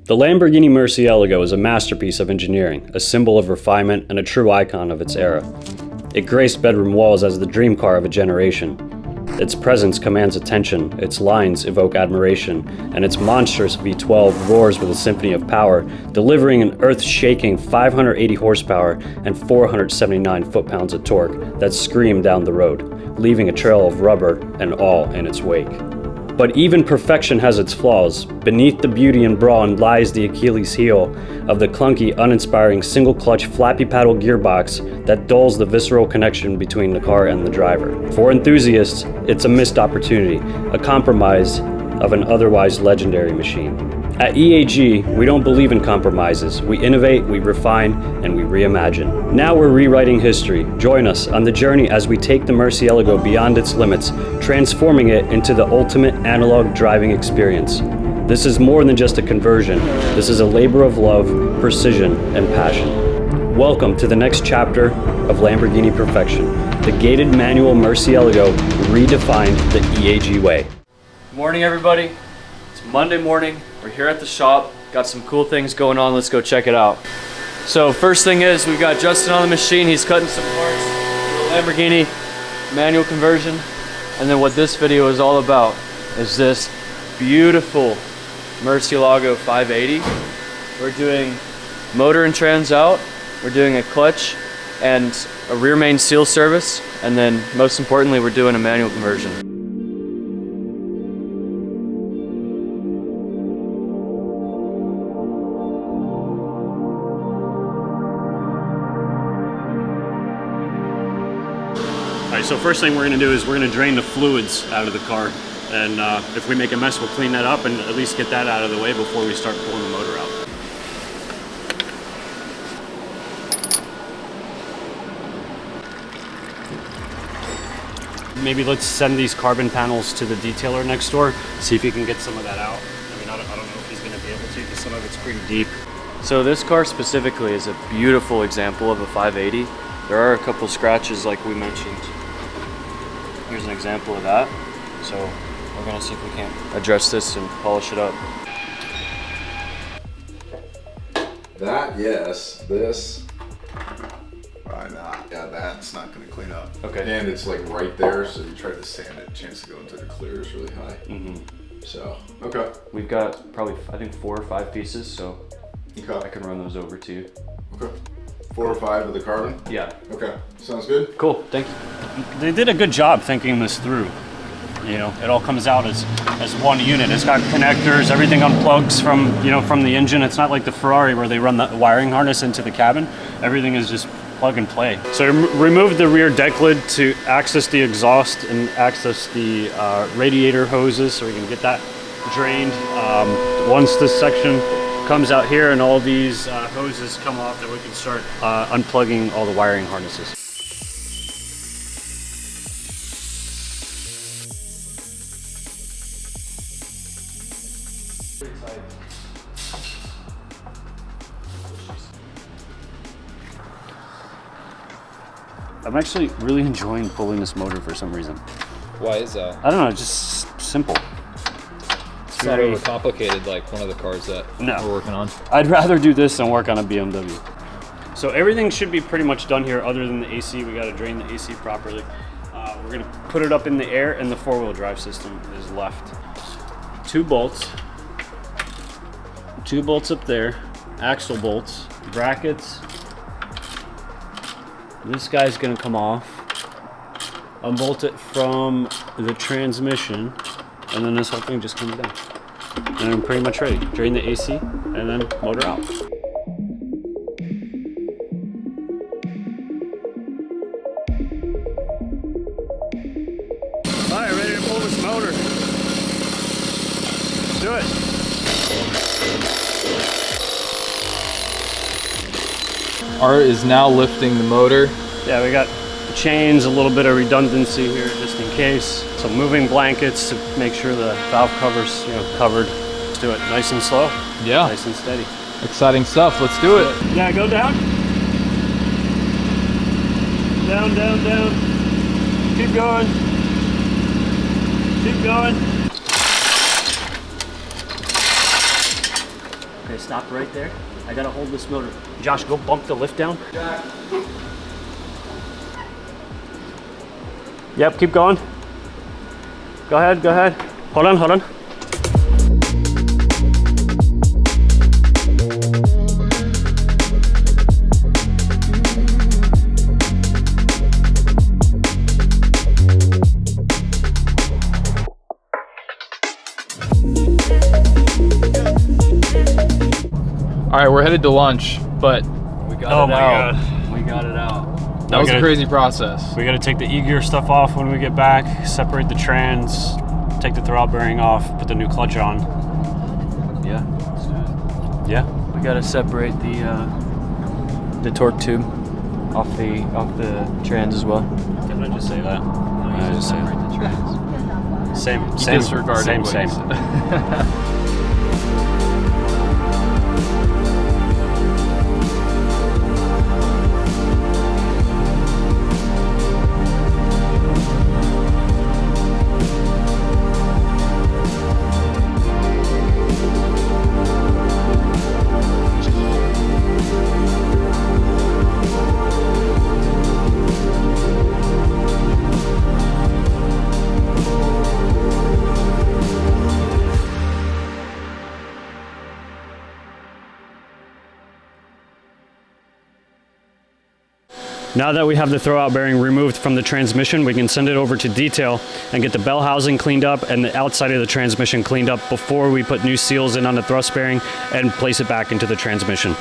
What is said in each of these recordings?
The Lamborghini Murcielago is a masterpiece of engineering, a symbol of refinement, and a true icon of its era. It graced bedroom walls as the dream car of a generation. Its presence commands attention, its lines evoke admiration, and its monstrous V12 roars with a symphony of power, delivering an earth-shaking 580 horsepower and 479 foot-pounds of torque that scream down the road, leaving a trail of rubber and awe in its wake. But even perfection has its flaws. Beneath the beauty and brawn lies the Achilles heel of the clunky, uninspiring single-clutch flappy paddle gearbox that dulls the visceral connection between the car and the driver. For enthusiasts, it's a missed opportunity, a compromise of an otherwise legendary machine. At EAG, we don't believe in compromises. We innovate, we refine, and we reimagine. Now we're rewriting history. Join us on the journey as we take the Murcielago beyond its limits, transforming it into the ultimate analog driving experience. This is more than just a conversion. This is a labor of love, precision, and passion. Welcome to the next chapter of Lamborghini perfection. The gated manual Murcielago redefined the EAG way. Good morning, everybody. It's Monday morning. We're here at the shop. Got some cool things going on. Let's go check it out. So first thing is we've got Justin on the machine. He's cutting some parts for the Lamborghini manual conversion. And then what this video is all about is this beautiful Murcielago 580. We're doing motor and trans out. We're doing a clutch and a rear main seal service. And then most importantly, we're doing a manual conversion. Alright, so first thing we're going to do is we're going to drain the fluids out of the car, and if we make a mess we'll clean that up and at least get that out of the way before we start pulling the motor out. Maybe let's send these carbon panels to the detailer next door, see if he can get some of that out. I mean, I don't know if he's going to be able to because some of it's pretty deep. So this car specifically is a beautiful example of a 580. There are a couple scratches like we mentioned. Here's an example of that. So we're gonna see if we can address this and polish it up. That, yes. This, probably not. Yeah, that's not gonna clean up. Okay. And it's like right there, so you try to sand it, chance to go into the clear is really high. So, okay. We've got probably, I think 4 or 5 pieces, so Okay. I can run those over to you. Okay. 4 or 5 of the carbon? Yeah. Okay, sounds good. Cool, thank you. They did a good job thinking this through. You know, it all comes out as one unit. It's got connectors, everything unplugs from the engine. It's not like the Ferrari where they run the wiring harness into the cabin. Everything is just plug and play. So remove the rear deck lid to access the exhaust and access the radiator hoses so we can get that drained. Once this section comes out here and all these hoses come off, then we can start unplugging all the wiring harnesses. I'm actually really enjoying pulling this motor for some reason. Why is that? I don't know, just simple. It's not overcomplicated like one of the cars that we're working on. I'd rather do this than work on a BMW. So everything should be pretty much done here other than the AC. We got to drain the AC properly. We're going to put it up in the air and the 4-wheel drive system is left. 2 bolts. 2 bolts up there. Axle bolts. Brackets. This guy's going to come off. Unbolt it from the transmission. And then this whole thing just comes down. And I'm pretty much ready. Drain the AC and then motor out. All right, ready to pull this motor. Let's do it. Art is now lifting the motor. Yeah, we got chains, a little bit of redundancy here just in case. Some moving blankets to make sure the valve cover's covered. Let's do it nice and slow. Yeah. Nice and steady. Exciting stuff. Let's do it. Yeah, go down. Down, down, down. Keep going. Keep going. Okay, stop right there. I gotta hold this motor. Josh, go bump the lift down. Jack. Yep, keep going. Go ahead, go ahead. Hold on, hold on. All right, we're headed to lunch, but We got it out. We got it out. that was a crazy process. We gotta take the E-gear stuff off when we get back, separate the trans, take the throttle bearing off, put the new clutch on. Yeah. Yeah. We gotta separate the torque tube off the trans as well. Didn't I just say that? I just say separate the trans. Same, You same, disregarded same, what same. you said. Now that we have the throwout bearing removed from the transmission, we can send it over to detail and get the bell housing cleaned up and the outside of the transmission cleaned up before we put new seals in on the thrust bearing and place it back into the transmission.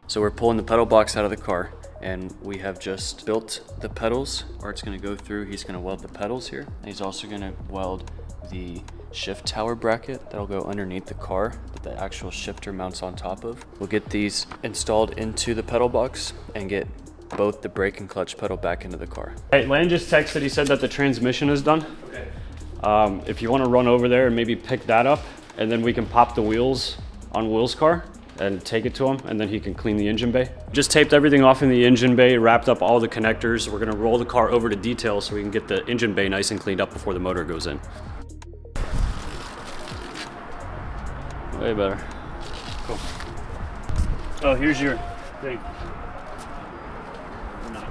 So we're pulling the pedal box out of the car, and we have just built the pedals. Art's gonna go through, he's gonna weld the pedals here. And he's also gonna weld the shift tower bracket that'll go underneath the car that the actual shifter mounts on top of. We'll get these installed into the pedal box and get both the brake and clutch pedal back into the car. Hey, Lan just texted, he said that the transmission is done. Okay. If you wanna run over there and maybe pick that up, and then we can pop the wheels on Will's car and take it to him, and then he can clean the engine bay. Just taped everything off in the engine bay, wrapped up all the connectors. We're gonna roll the car over to detail so we can get the engine bay nice and cleaned up before the motor goes in. Way better. Cool. Oh, here's your thing. Or not.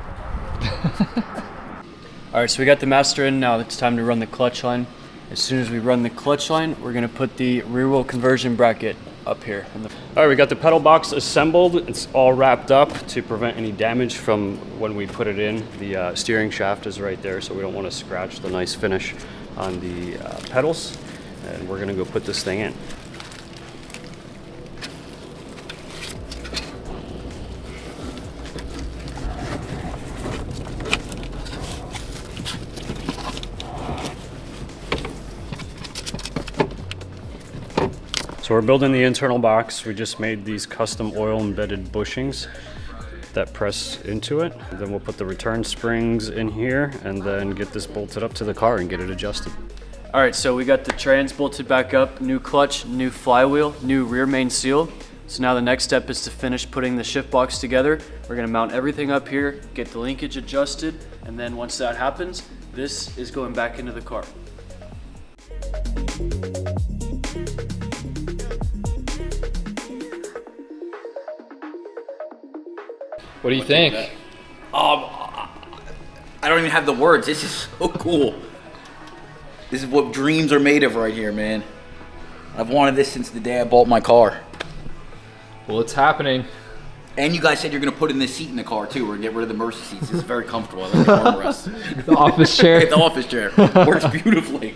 All right, so we got the master in. Now it's time to run the clutch line. As soon as we run the clutch line, we're gonna put the rear wheel conversion bracket up here. All right, we got the pedal box assembled. It's all wrapped up to prevent any damage from when we put it in. The steering shaft is right there, so we don't want to scratch the nice finish on the pedals. And we're gonna go put this thing in. So we're building the internal box. We just made these custom oil embedded bushings that press into it. Then we'll put the return springs in here and then get this bolted up to the car and get it adjusted. All right, so we got the trans bolted back up, new clutch, new flywheel, new rear main seal. So now the next step is to finish putting the shift box together. We're gonna mount everything up here, get the linkage adjusted, and then once that happens, this is going back into the car. What do you think? I don't even have the words. This is so cool. This is what dreams are made of right here, man. I've wanted this since the day I bought my car. Well, it's happening. And you guys said you're gonna put in this seat in the car too. We're gonna get rid of the Mercy seats. This is very comfortable. I like the armrest. The office chair. The office chair works beautifully.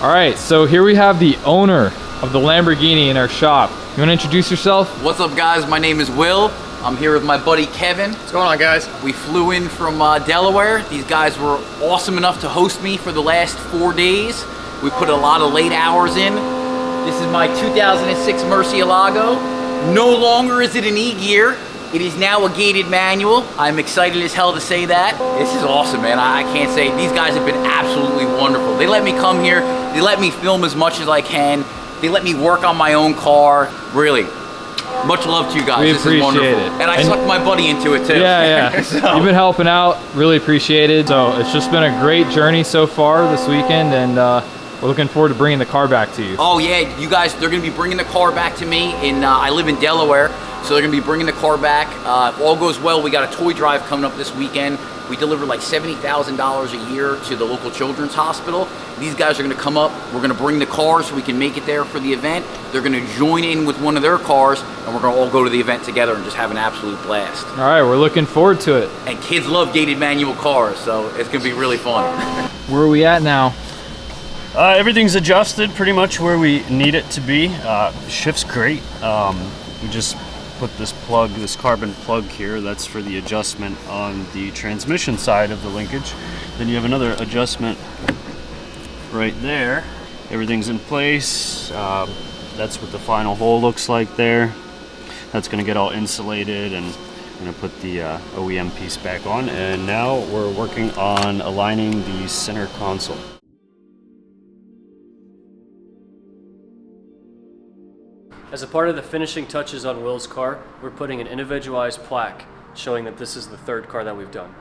All right, so here we have the owner of the Lamborghini in our shop. You want to introduce yourself? What's up, guys? My name is Will. I'm here with my buddy Kevin. What's going on, guys? We flew in from Delaware. These guys were awesome enough to host me for the last 4 days. We put a lot of late hours in. This is my 2006 Murcielago. No longer is it an E-gear. It is now a gated manual. I'm excited as hell to say that. This is awesome, man. I can't say. These guys have been absolutely wonderful. They let me come here. They let me film as much as I can. They let me work on my own car. Really. Much love to you guys. We this appreciate is wonderful. it. And I sucked my buddy into it too. Yeah. So. You've been helping out, really appreciate it. So it's just been a great journey so far this weekend, and we're looking forward to bringing the car back to you. Oh yeah, you guys, they're gonna be bringing the car back to me. I live in Delaware, so they're gonna be bringing the car back. If all goes well, we got a toy drive coming up this weekend. We deliver like $70,000 a year to the local children's hospital. These guys are gonna come up, we're gonna bring the car so we can make it there for the event. They're gonna join in with one of their cars, and we're gonna all go to the event together and just have an absolute blast. All right, we're looking forward to it. And kids love gated manual cars, so it's gonna be really fun. Where are we at now? Everything's adjusted pretty much where we need it to be. Shift's great. We just put this plug, this carbon plug here, that's for the adjustment on the transmission side of the linkage. Then you have another adjustment right there. Everything's in place. That's what the final hole looks like there. That's gonna get all insulated, and I'm gonna put the OEM piece back on. And now we're working on aligning the center console. As a part of the finishing touches on Will's car, we're putting an individualized plaque showing that this is the third car that we've done.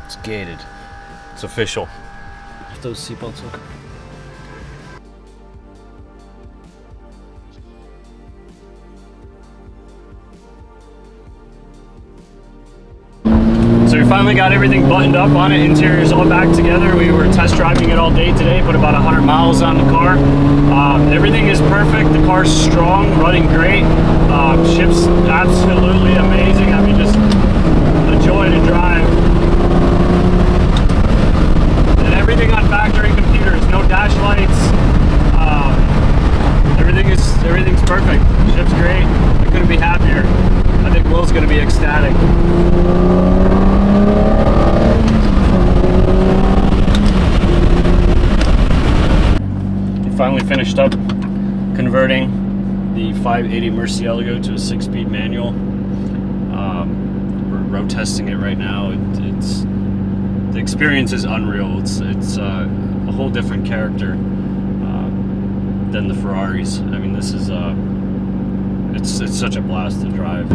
It's gated. It's official. Those seatbelts look. So we finally got everything buttoned up on it. Interior's all back together. We were test driving it all day today, put about 100 miles on the car. Everything is perfect. The car's strong, running great. Ship's absolutely amazing. I mean, just a joy to drive. And everything on factory computers, no dash lights. Everything's perfect. Ship's great. I couldn't be happier. I think Will's gonna be ecstatic. We finally finished up converting the 580 Murcielago to a 6-speed manual. We're road testing it right now. It's the experience is unreal. It's a whole different character than the Ferraris. I mean, this is it's such a blast to drive.